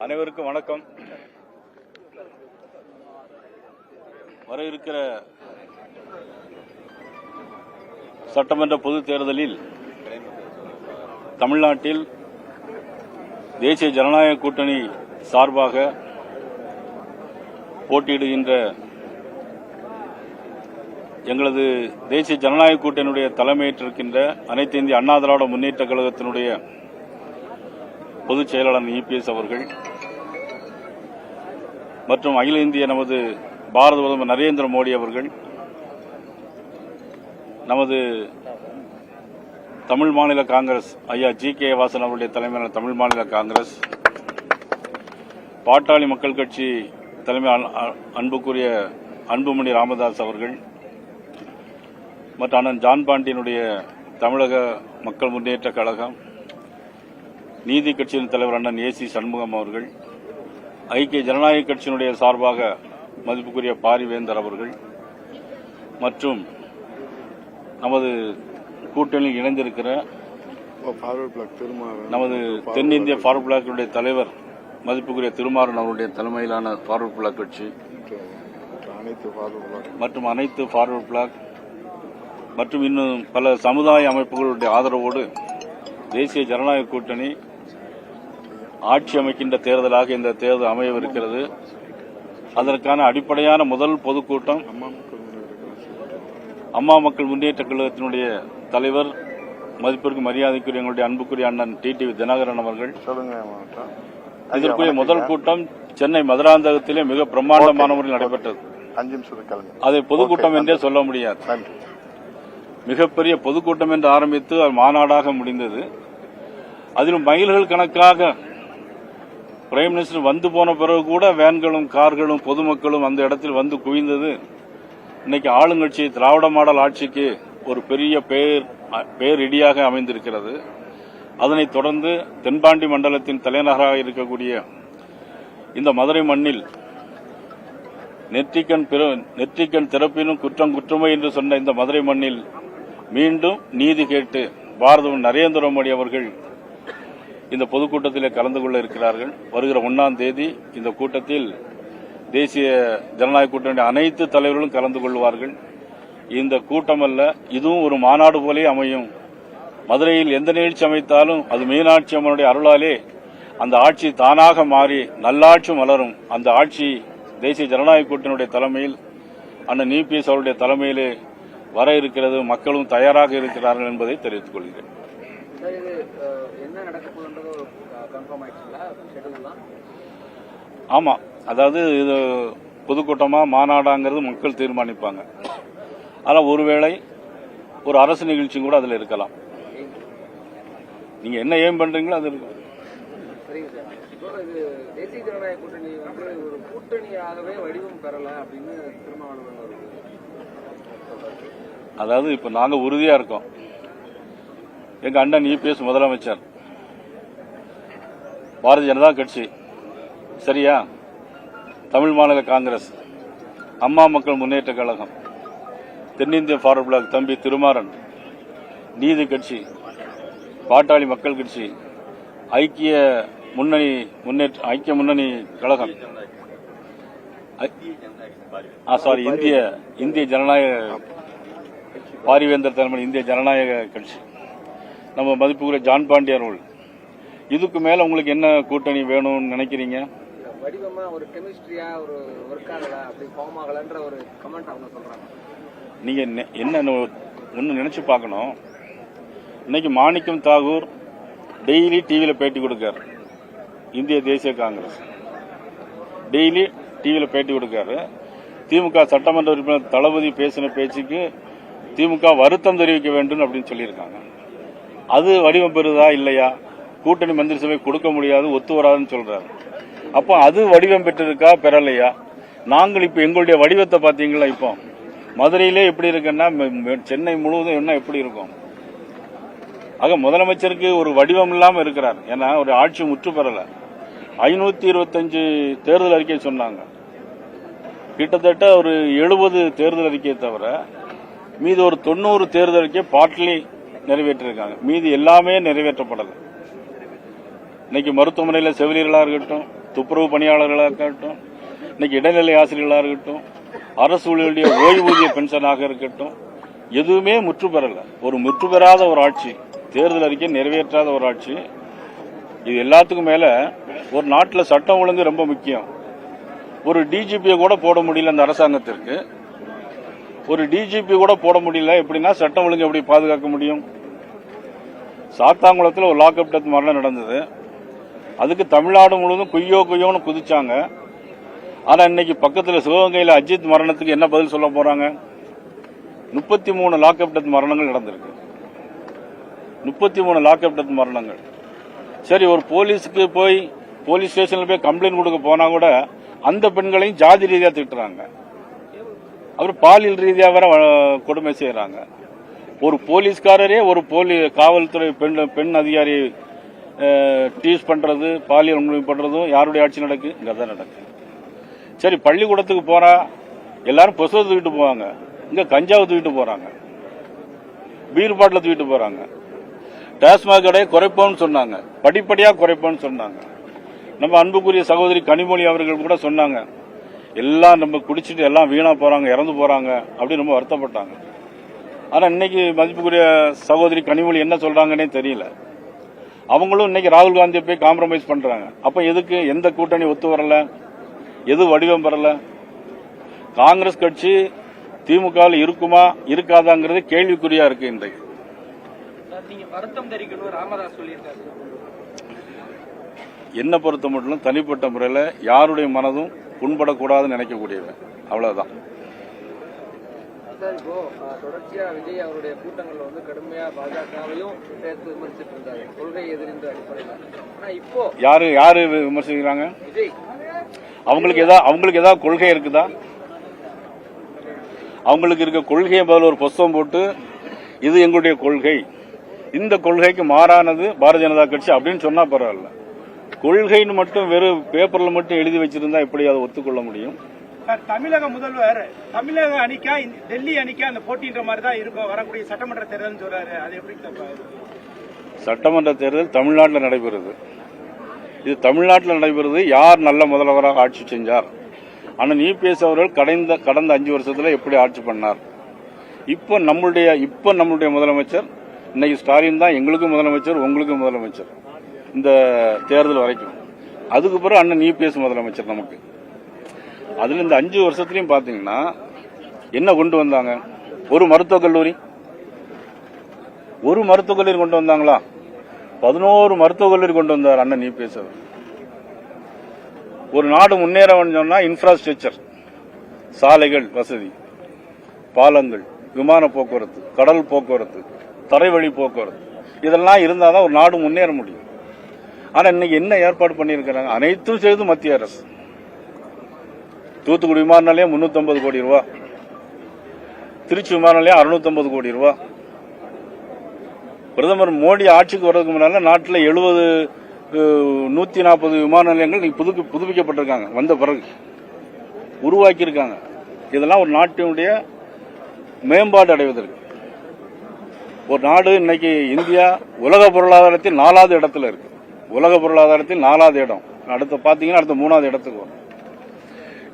அனைவருக்கும் வணக்கம். வர இருக்கிற சட்டமன்ற பொதுத் தேர்தலில் தமிழ்நாட்டில் தேசிய ஜனநாயக கூட்டணி சார்பாக போட்டியிடுகின்ற எங்களது தேசிய ஜனநாயக கூட்டணியுடைய தலைமையேற்றிருக்கின்ற அனைத்து இந்திய அண்ணா திராவிட முன்னேற்ற கழகத்தினுடைய பொதுச் செயலாளர் இபிஎஸ் அவர்கள் மற்றும் அகில இந்திய நமது பாரத பிரதமர் நரேந்திர மோடி அவர்கள், நமது தமிழ் மாநில காங்கிரஸ் ஐயா ஜி.கே. வாசன் அவருடைய தலைமையிலான தமிழ் மாநில காங்கிரஸ், பாட்டாளி மக்கள் கட்சி தலைமை அன்புக்குரிய அன்புமணி ராமதாஸ் அவர்கள் மற்றும் அண்ணன் ஜான் பாண்டியனுடைய தமிழக மக்கள் முன்னேற்ற கழகம், நீதி கட்சியின் தலைவர் அண்ணன் ஏசி சண்முகம் அவர்கள், ஐக்கிய ஜனநாயக கட்சியினுடைய சார்பாக மதிப்புக்குரிய பாரிவேந்தர் அவர்கள் மற்றும் நமது கூட்டணியில் இணைந்திருக்கிற நமது தென்னிந்திய ஃபார்வர்ட் பிளாக்கினுடைய தலைவர் மதிப்புக்குரிய திருமாறன் அவருடைய தலைமையிலான ஃபார்வர்ட் பிளாக் கட்சி மற்றும் அனைத்து ஃபார்வர்ட் பிளாக் மற்றும் இன்னும் பல சமுதாய அமைப்புகளுடைய ஆதரவோடு தேசிய ஜனநாயக கூட்டணி ஆட்சி அமைக்கின்ற தேர்தலாக இந்த தேர்தல் அமையவிருக்கிறது. அதற்கான அடிப்படையான முதல் பொதுக்கூட்டம் அம்மா மக்கள் முன்னேற்ற கழகத்தினுடைய தலைவர் மதிப்பிற்கு மரியாதைக்குரிய எங்களுடைய அன்புக்குரிய அண்ணன் டிடிவி தினகரன் அவர்கள், இதற்குரிய முதல் கூட்டம் சென்னை மதுராந்தகத்திலே மிக பிரம்மாண்டமான முறையில் நடைபெற்றது. அதை பொதுக்கூட்டம் என்றே சொல்ல முடியாது, மிகப்பெரிய பொதுக்கூட்டம் என்று ஆரம்பித்து அது மாநாடாக முடிந்தது. அதிலும் மைல்கள் கணக்காக பிரைம் மினிஸ்டர் வந்து போன பிறகு கூட வேன்களும் கார்களும் பொதுமக்களும் அந்த இடத்தில் வந்து குவிந்தது. இன்னைக்கு ஆளுங்கட்சி திராவிட மாடல் ஆட்சிக்கு ஒரு பெரிய பேரிடியாக அமைந்திருக்கிறது. அதனைத் தொடர்ந்து தென்பாண்டி மண்டலத்தின் தலைநகராக இருக்கக்கூடிய இந்த மதுரை மண்ணில் நெற்றிக்கண் திறப்பினும் குற்றம் குற்றமே என்று சொன்ன இந்த மதுரை மண்ணில் மீண்டும் நீதி கேட்டு பாரத நரேந்திர மோடி அவர்கள் இந்த பொதுக்கூட்டத்தில் கலந்து கொள்ள இருக்கிறார்கள். வருகிற 1ஆம் தேதி இந்த கூட்டத்தில் தேசிய ஜனநாயக கூட்டணி அனைத்து தலைவர்களும் கலந்து கொள்வார்கள். இந்த கூட்டம் அல்ல, இதுவும் ஒரு மாநாடு போலே அமையும். மதுரையில் எந்த நிகழ்ச்சி அமைத்தாலும் அது மீனாட்சி அம்மனுடைய அருளாலே அந்த ஆட்சி தானாக மாறி நல்லாட்சி மலரும். அந்த ஆட்சி தேசிய ஜனநாயக கூட்டணியுடைய தலைமையில் அண்ணன் இபிஎஸ் அவருடைய தலைமையிலே வர இருக்கிறது. மக்களும் தயாராக இருக்கிறார்கள் என்பதை தெரிவித்துக் கொள்கிறேன். ஆமா, அதாவது இது பொதுக்கூட்டமா மாநாடாங்கிறது மக்கள் தீர்மானிப்பாங்க. ஆனா ஒருவேளை ஒரு அரசு நிகழ்ச்சி கூட அதுல இருக்கலாம். நீங்க என்ன ஏம் பண்றீங்களோ அது இருக்கும். தேசிய ஜனநாயக கூட்டணி ஒரு கூட்டணியாகவே வடிவம் பெறல அப்படின்னு அதாவது இப்ப நாங்க உறுதியா இருக்கோம். எங்க அண்ணன் இபிஎஸ் முதலமைச்சர், பாரதிய ஜனதா கட்சி, சரியா, தமிழ் மாநில காங்கிரஸ், அம்மா மக்கள் முன்னேற்ற கழகம், தென்னிந்திய ஃபார்வர்ட் பிளாக் தம்பி திருமாறன், நீதி கட்சி, பாட்டாளி மக்கள் கட்சி, ஐக்கிய முன்னணி கழகம், இந்திய ஜனநாயக பாரிவேந்தர் தலைமையில் இந்திய ஜனநாயக கட்சி, நம்ம மதிப்புக்குரிய ஜான் பாண்டியன் அவர்கள். இதுக்கு மேல உங்களுக்கு என்ன கூட்டணி வேணும்னு நினைக்கிறீங்க? வடிவமா ஒரு கெமிஸ்ட்ரியா ஒரு வொர்க் ஆகல, அப்படி ஃபார்ம் ஆகலன்ற ஒரு கமெண்ட் அவங்க சொல்றாங்க. நீங்க என்ன ஒன்னு நினைச்சு பார்க்கணும். இன்னைக்கு மாணிக்கம் தாகூர் டெய்லி டிவியில பேட்டி கொடுக்காரு. இந்திய தேசிய காங்கிரஸ் டெய்லி டிவியில பேட்டி கொடுக்காரு. திமுக சட்டமன்ற உறுப்பினர் தளபதி பேசின பேச்சுக்கு திமுக வருத்தம் தெரிவிக்க வேண்டும் அப்படின்னு சொல்லியிருக்காங்க. அது வடிவம் பெறுதா இல்லையா? கூட்டணி மந்திரி சபை கொடுக்க முடியாது, ஒத்து வராதுன்னு சொல்றாரு. அப்போ அது வடிவம் பெற்றிருக்கா பெறலையா? நாங்கள் இப்ப எங்களுடைய வடிவத்தை பாத்தீங்களா? இப்போ மதுரையிலே எப்படி இருக்குன்னா சென்னை முழுவதும் என்ன எப்படி இருக்கும்? ஆக முதலமைச்சருக்கு ஒரு வடிவம் இல்லாம இருக்கிறார். ஏன்னா ஒரு ஆட்சி முற்று பெறல. 525 தேர்தல் அறிக்கை சொன்னாங்க. கிட்டத்தட்ட ஒரு 70 தேர்தல் அறிக்கையை தவிர மீது ஒரு 90 தேர்தல் அறிக்கை பாட்டிலி நிறைவேற்றிருக்காங்க. மீதி எல்லாமே நிறைவேற்றப்படல. இன்னைக்கு மருத்துவமனையில் செவிலியர்களாக இருக்கட்டும், துப்புரவு பணியாளர்களாக இருக்கட்டும், இன்னைக்கு இடைநிலை ஆசிரியர்களாக இருக்கட்டும், அரசு ஊழியர்களுடைய ஓய்வூதிய பென்ஷனாக இருக்கட்டும், எதுவுமே முற்று பெறல. ஒரு முற்று பெறாத ஒரு ஆட்சி, தேர்தல் அறிக்கை நிறைவேற்றாத ஒரு ஆட்சி. இது எல்லாத்துக்கும் மேல ஒரு நாட்டில் சட்டம் ஒழுங்கு ரொம்ப முக்கியம். ஒரு டிஜிபியை கூட போட முடியல அந்த அரசாங்கத்திற்கு. ஒரு டிஜிபி கூட போட முடியல. எப்படின்னா சட்டம் ஒழுங்கு எப்படி பாதுகாக்க முடியும்? சாத்தாங்குளத்தில் ஒரு லாக்அப் டெத் மரணம் நடந்தது. அதுக்கு தமிழ்நாடு முழுவதும் குய்யோன்னு குதிச்சாங்க. ஆனா இன்னைக்கு பக்கத்தில் சிவகங்கையில் அஜித் மரணத்துக்கு என்ன பதில் சொல்ல போறாங்க? 33 லாக்அப் டெத் மரணங்கள் நடந்திருக்கு. 33 லாக்அப் டெத் மரணங்கள். சரி, ஒரு போலீஸுக்கு போய் போலீஸ் ஸ்டேஷன்ல போய் கம்ப்ளைண்ட் கொடுக்க போனா கூட அந்த பெண்களையும் ஜாதி ரீதியா திட்டுறாங்க. அப்புறம் பாலியல் ரீதியா வேற கொடுமை செய்யறாங்க. ஒரு போலீஸ்காரரே ஒரு காவல்துறை பெண் அதிகாரி டீஸ் பண்றது, பாலியல் வன்கொடுமை பண்றதும் யாருடைய ஆட்சி நடக்கு? இங்கதான் நடக்கு. சரி, பள்ளிக்கூடத்துக்கு போறா எல்லாரும் புஸ்தகத்தை தூக்கிட்டு போவாங்க, இங்க கஞ்சாவை தூக்கிட்டு போறாங்க, பீர் பாட்டில தூக்கிட்டு போறாங்க. டாஸ்மாக் கடையை குறைப்போம்னு சொன்னாங்க, படிப்படியா குறைப்போம்னு சொன்னாங்க. நம்ம அன்புக்குரிய சகோதரி கனிமொழி அவர்கள் கூட சொன்னாங்க, எல்லாம் நம்ம குடிச்சிட்டு எல்லாம் வீணா போறாங்க, இறந்து போறாங்க அப்படின்னு ரொம்ப வருத்தப்பட்டாங்க. ஆனா இன்னைக்கு மதிப்புக்குரிய சகோதரி கனிமொழி என்ன சொல்றாங்கன்னே தெரியல. அவங்களும் இன்னைக்கு ராகுல் காந்தியை போய் காம்ப்ரமைஸ் பண்றாங்க. அப்ப எதுக்கு? எந்த கூட்டணி ஒத்து வரல? எது வடிவம் பெறல? காங்கிரஸ் கட்சி திமுக இருக்குமா இருக்காதாங்கிறது கேள்விக்குறியா இருக்கு. இன்றைக்கு என்ன பொறுத்த மட்டும் தனிப்பட்ட முறையில் யாருடைய மனதும் புண்படக்கூடாதுன்னு நினைக்கக்கூடியவன், அவ்வளவுதான். இப்போ தொடர்ச்சியா விஜய் அவருடைய கூட்டங்கள்ல வந்து கடுமையா பாஜகவையும் சேர்த்து விமர்சிட்டு இருந்தாரு, கொள்கை எதிரின்ற அடிப்படையில். ஆனா இப்போ யாரு விமர்சிக்கிறாங்க? விஜய். அவங்களுக்கு ஏதாவது கொள்கை இருக்குதா? அவங்களுக்கு இருக்க கொள்கையை பதில் ஒரு புஸ்தகம் போட்டு இது எங்களுடைய கொள்கை, இந்த கொள்கைக்கு மாறானது பாரதிய ஜனதா கட்சி அப்படின்னு சொன்னா பரவாயில்ல. கொள்கைன்னு மட்டும் வெறும் பேப்பர்ல மட்டும் எழுதி வச்சிருந்தா எப்படி அதை ஒத்துக்கொள்ள முடியும்? தமிழக முதல்வர் தமிழக அணிக்கா டெல்லி அணிக்கா அந்த போட்டின்ற மாதிரி தான் இருக்கும் வரக்கூடிய சட்டமன்ற தேர்தல் சொல்றாரு. அது எப்படி? சட்டமன்ற தேர்தல் தமிழ்நாட்டில் நடைபெறுது. இது தமிழ்நாட்டில் நடைபெறுது. யார் நல்ல முதல்வராக ஆட்சி செஞ்சார்? ஆனால் இபிஎஸ் அவர்கள் கடந்த 5 வருஷத்துல எப்படி ஆட்சி பண்ணார்? இப்ப நம்மளுடைய முதலமைச்சர் இன்னைக்கு ஸ்டாலின் தான் எங்களுக்கும் முதலமைச்சர், உங்களுக்கும் முதலமைச்சர் இந்த தேர்தல் வரைக்கும். அதுக்கு பிறகு அண்ணன் இபிஎஸ் முதலமைச்சர் நமக்கு. அதுல இந்த 5 வருஷத்துலயும் பாத்தீங்கன்னா என்ன கொண்டு வந்தாங்க? ஒரு மருத்துவக் கல்லூரி கொண்டு வந்தாங்களா? 11 மருத்துவக் கல்லூரி கொண்டு வந்தார் அண்ணன் இபிஎஸ் அவர். ஒரு நாடு முன்னேற சொன்னா இன்ஃப்ராஸ்ட்ரக்சர், சாலைகள் வசதி, பாலங்கள், விமான போக்குவரத்து, கடல் போக்குவரத்து, தரைவழி போக்குவரத்து, இதெல்லாம் இருந்தாதான் ஒரு நாடு முன்னேற முடியும். ஆனா இன்னைக்கு என்ன ஏற்பாடு பண்ணியிருக்கிறாங்க? அனைத்தும் செய்து மத்திய அரசு. தூத்துக்குடி விமான நிலையம் 350 கோடி ரூபாய், திருச்சி விமான நிலையம் 650 கோடி ரூபாய். பிரதமர் மோடி ஆட்சிக்கு வர்றதுக்கு முன்னால நாட்டில் 140 விமான நிலையங்கள் புதுப்பிக்கப்பட்டிருக்காங்க. வந்த பிறகு உருவாக்கி இருக்காங்க. இதெல்லாம் ஒரு நாட்டினுடைய மேம்பாடு அடைவதற்கு. ஒரு நாடு இன்னைக்கு இந்தியா உலக பொருளாதாரத்தில் 4வது இடத்துல இருக்கு. உலக பொருளாதாரத்தில் 4வது இடம். அடுத்த 3வது இடத்துக்கு வரும்.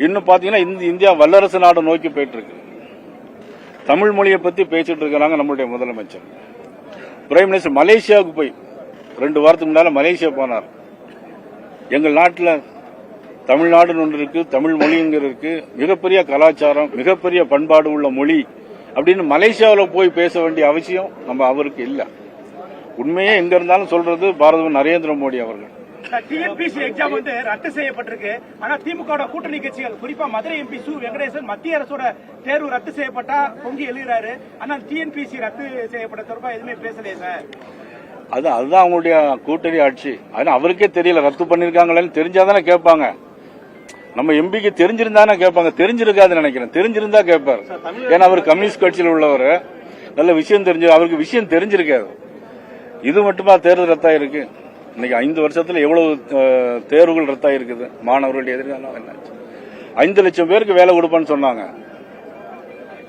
இன்னும் பாத்தீங்கன்னா இந்தியா வல்லரசு நாடு நோக்கி போயிட்டு இருக்கு. தமிழ் மொழியை பத்தி பேசிட்டு இருக்கிறாங்க நம்மளுடைய முதலமைச்சர். பிரைம் மினிஸ்டர் மலேசியாவுக்கு போய் 2 வாரத்துக்கு முன்னால மலேசியா போனார். எங்கள் நாட்டில் தமிழ்நாடுன்னு ஒன்று இருக்கு, தமிழ் மொழிங்கிற இருக்கு, மிகப்பெரிய கலாச்சாரம், மிகப்பெரிய பண்பாடு உள்ள மொழி அப்படின்னு மலேசியாவில் போய் பேச வேண்டிய அவசியம் அவருக்கு இல்ல. உண்மையே எங்க இருந்தாலும் சொல்றது பாரத நரேந்திர மோடி அவர்கள். டிஎன்பிசி எக்ஸாம் வந்து ரத்து செய்யப்பட்டிருக்கு. ஆனா திமுக கூட்டணி கட்சிகள், குறிப்பா மதுரை எம்பி சு வெங்கடேசன் மத்திய அரசோட தேர்வு ரத்து செய்யப்பட்டா பொங்கி எழுதுறாரு. ஆனா டிஎன்பிசி ரத்து செய்யப்பட்ட தொடர்பா எதுவுமே பேசலையே சார். அதுதான் அவங்களுடைய கூட்டணி ஆட்சி. அதனால அவருக்கே தெரியல ரத்து பண்ணிருக்காங்களேன்னு. தெரிஞ்சாதானே கேட்பாங்க. நம்ம எம்பிக்கு தெரிஞ்சிருந்தானே கேட்பாங்க. தெரிஞ்சிருக்காதுன்னு நினைக்கிறேன். தெரிஞ்சிருந்தா கேட்பாரு. ஏன்னா அவர் கம்யூனிஸ்ட் கட்சியில் உள்ளவர், நல்ல விஷயம் அவருக்கு விஷயம் தெரிஞ்சிருக்காது. இது மட்டுமா தேர்தல் ரத்தாயிருக்கு? இன்னைக்கு 5 வருஷத்துல எவ்வளவு தேர்வுகள் ரத்தாயிருக்குது? மாணவர்களுடைய எதிர்காலம் என்னாச்சு? 5 லட்சம் பேருக்கு வேலை கொடுப்பான்னு சொன்னாங்க.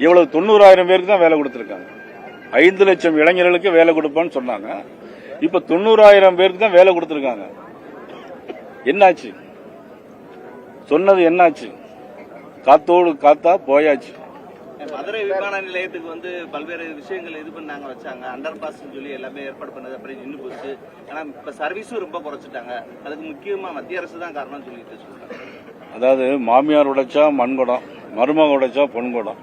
இவ்வளவு 90,000 பேருக்கு தான் வேலை கொடுத்திருக்காங்க. 5 லட்சம் இளைஞர்களுக்கு வேலை கொடுப்பான்னு சொன்னாங்க. இப்ப 90,000 பேருக்கு தான் வேலை கொடுத்திருக்காங்க. என்னாச்சு? சொன்னது என்னாச்சு? காத்தோடு காத்தா போயாச்சு. மதுரை விமான நிலையத்துக்கு வந்து பல்வேறு விஷயங்கள் இது பண்ணாங்க, வச்சாங்க. அண்டர் பாஸ் சொல்லி எல்லாமே ஏற்பாடு பண்ணது அப்புறம் நின்று போச்சு. ஆனா இப்ப சர்வீஸும் ரொம்ப குறைச்சிட்டாங்க. அதுக்கு முக்கியமா மத்திய அரசு தான் காரணம் சொல்லிட்டு சொல்றாங்க. அதாவது மாமியார் உடைச்சா மண்குடம், மருமக உடைச்சா பொன்குடம்.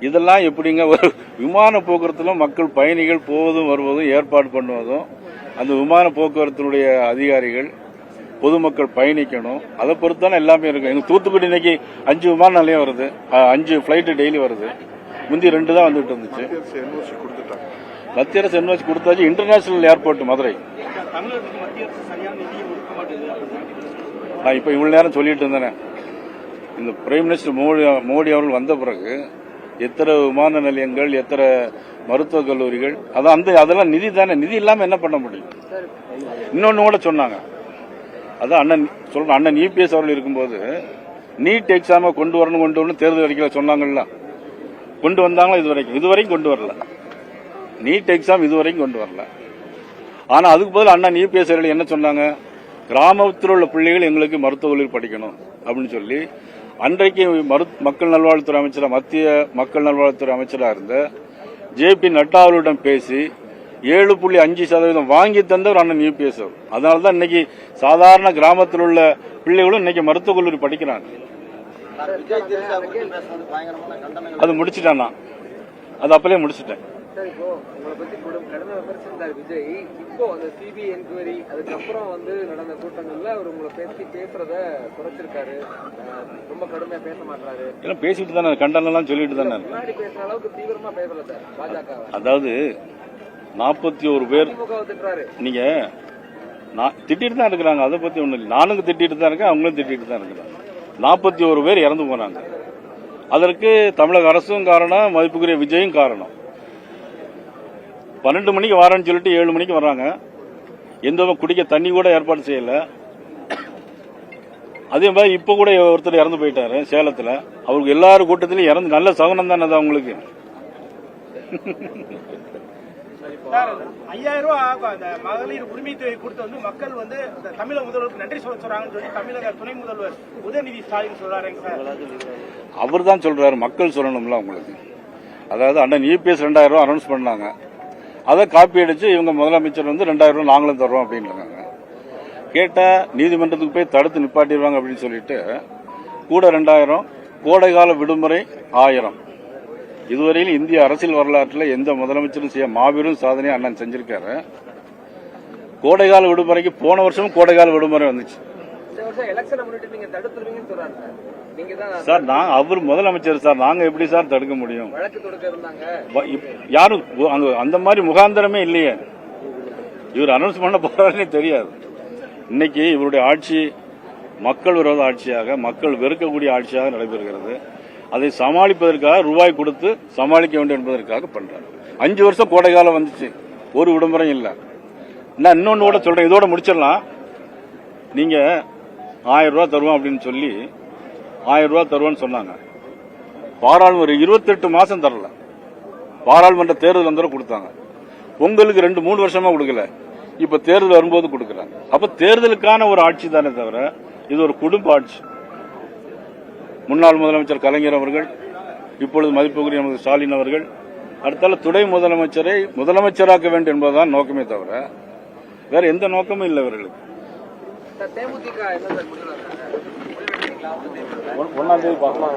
இதெல்லாம் எப்படிங்க? ஒரு விமான போக்குவரத்துல மக்கள் பயணிகள் போவதும் வருவதும் ஏற்பாடு பண்ணுவதும், அந்த விமான போக்குவரத்தினுடைய அதிகாரிகள் பொதுமக்கள் பயணிக்கணும். அதை பொறுத்தானே எல்லாமே இருக்கும். எங்க தூத்துக்குடி இன்னைக்கு 5 விமான நிலையம் வருது, 5 பிளைட் டெய்லி வருது. முந்தி 2 தான் வந்துட்டு இருந்துச்சு. மத்திய அரசு என்ஓசி கொடுத்தாச்சு. International airport Madurai. தமிழகத்துக்கு மத்திய அரசு சரியான நிதியை ஒதுக்க மாட்டேங்குது. நான் இப்ப இவ்வளவு நேரம் சொல்லிட்டு இருந்தேன். இந்த பிரைம் மினிஸ்டர் மோடி அவர்கள் வந்த பிறகு எத்தனை விமான நிலையங்கள், எத்தனை மருத்துவக் கல்லூரிகள், அதெல்லாம் நிதி தானே. நிதி இல்லாம என்ன பண்ண முடியும்? இன்னொன்னு கூட சொன்னாங்க. அதான் அண்ணன் இபிஎஸ் அவர்கள் இருக்கும்போது நீட் எக்ஸாம கொண்டு வரணும் தேர்தல் அறிக்கையில சொன்னாங்கல்ல. கொண்டு வந்தாங்களா? இதுவரைக்கும் கொண்டு வரல. நீட் எக்ஸாம் இதுவரைக்கும் கொண்டு வரல. ஆனா அதுக்கு பதில் அண்ணன் இபிஎஸ் அவர்கள் என்ன சொன்னாங்க? கிராமத்தில் உள்ள பிள்ளைகள் எங்களுக்கு மருத்துவ கல்லூரி படிக்கணும் அப்படின்னு சொல்லி அன்றைக்கு மக்கள் நல்வாழ்வுத்துறை அமைச்சராக, மத்திய மக்கள் நல்வாழ்வுத்துறை அமைச்சராக இருந்த ஜே.பி. நட்டா அவர்களிடம் பேசி 7.5% வாங்கி தந்தவர் அண்ணன் யூபிஎஸ் அவர். அதனாலதான் இன்னைக்கு சாதாரண கிராமத்தில் உள்ள பிள்ளைகளும் இன்னைக்கு மருத்துவக் கல்லூரி படிக்கிறாங்க. அது முடிச்சுட்டான். அது அப்பலே முடிச்சுட்டேன். சார், இப்போ உங்களை பத்தி கடமை விமர்சித்தார் விஜய். இப்போ அந்த சிபிஐ என்கொயரி அதுக்கப்புறம் நடந்த கூட்டங்கள்ல அவர் உங்களை பேசுறத குறைச்சிருக்காரு. ரொம்ப கடுமையா பேச மாட்டாரு. எல்லாம் பேசிட்டு தானே, கண்டனம் எல்லாம் சொல்லிட்டு தானே. முன்னாடி பேசுற அளவுக்கு தீவிரமா பேசல சார் பாஜக. அதாவது 41 பேர் திட்டுறாரு. நீங்க திட்டிட்டு தான் இருக்கிறாங்க. அதை பத்தி ஒண்ணு இல்லை. நானும் திட்டிட்டு தான் இருக்கேன், அவங்களும் திட்டிட்டு தான் இருக்கிறாங்க. 41 பேர் இறந்து போனாங்க. அதற்கு தமிழக அரசும் காரணம், மதிப்புக்குரிய விஜயும் காரணம். 12 மணிக்கு வரேன்னு சொல்லிட்டு 7 மணிக்கு வர்றாங்க. எந்த குடிக்க தண்ணி கூட ஏற்பாடு செய்யல. அதே மாதிரி இப்ப கூட ஒருத்தர் இறந்து போயிட்டாரு சேலத்துல. அவருக்கு எல்லாரும் கூட்டத்திலும் இறந்து, நல்ல சகுனம் தானே அது அவங்களுக்கு. 5000 ரூபாய் அந்த மகளிர் உரிமை தொகை கொடுத்து மக்கள் தமிழக முதல்வருக்கு நன்றி சொல்றாங்கன்னு சொல்லி தமிழக துணை முதல்வர் உதயநிதி ஸ்டாலின் சொல்றாருங்க சார். அவர் தான் சொல்றாரு, மக்கள் சொல்லணும்ல அவங்களுக்கு. அதாவது அண்ணன் இபிஎஸ் 2000 ரூபாய் அனௌன்ஸ் பண்ணாங்க. அதை காப்பி அடிச்சு இவங்க முதலமைச்சர் 2000 ரூபாய் நாங்களும் தர்றோம் அப்படின்னு கேட்டா நீதிமன்றத்துக்கு போய் தடுத்து நிப்பாட்டிடுவாங்க அப்படின்னு சொல்லிட்டு கூட 2000, கோடைகால விடுமுறை 1000. இதுவரையில் இந்திய அரசியல் வரலாற்றில் எந்த முதலமைச்சரும் செய்ய மாபெரும் சாதனையை அண்ணன் செஞ்சிருக்காரு. கோடைகால விடுமுறைக்கு போன வருஷமும் கோடைகால விடுமுறை வந்துச்சு சார். அவர் முதலமைச்சர் சார், நாங்க எப்படி சார் தடுக்க முடியும்? யாரும் அந்த மாதிரி முகாந்திரமே இல்லையே. இவர் அனௌன்ஸ் பண்ண போறாருன்னே தெரியாது. இன்னைக்கு இவருடைய ஆட்சி மக்கள் விரோத ஆட்சியாக, மக்கள் வெறுக்கக்கூடிய ஆட்சியாக நடைபெறுகிறது. அதை சமாளிப்பதற்காக ரூபாய் கொடுத்து சமாளிக்க வேண்டும் என்பதற்காக பண்றாரு. 5 வருஷம் கோடைகாலம் வந்துச்சு, ஒரு விடுமுறை இல்ல. நான் இன்னொன்னு கூட சொல்றேன், இதோட முடிச்சிடலாம். நீங்க 1000 ரூபாய் தருவோம் அப்படின்னு சொல்லி 1000 ரூபாய் தருவோம்னு சொன்னாங்க. பாராளுமன்ற 28 மாசம் தரல. பாராளுமன்ற தேர்தல் வந்தவரை கொடுத்தாங்க. பொங்கலுக்கு 2-3 வருஷமா கொடுக்கல. இப்ப தேர்தல் வரும்போது கொடுக்கறாங்க. அப்ப தேர்தலுக்கான ஒரு ஆட்சி தானே தவிர இது ஒரு குடும்ப ஆட்சி. முன்னாள் முதலமைச்சர் கலைஞர் அவர்கள், இப்பொழுது மதிப்புக்குரிய நமது ஸ்டாலின் அவர்கள், அடுத்தால துணை முதலமைச்சரை முதலமைச்சராக்க வேண்டும் என்பதுதான் நோக்கமே தவிர வேற எந்த நோக்கமும் இல்லை இவர்களுக்கு. தேமுதிக 1ஆம் தேதி பார்க்கலாம்.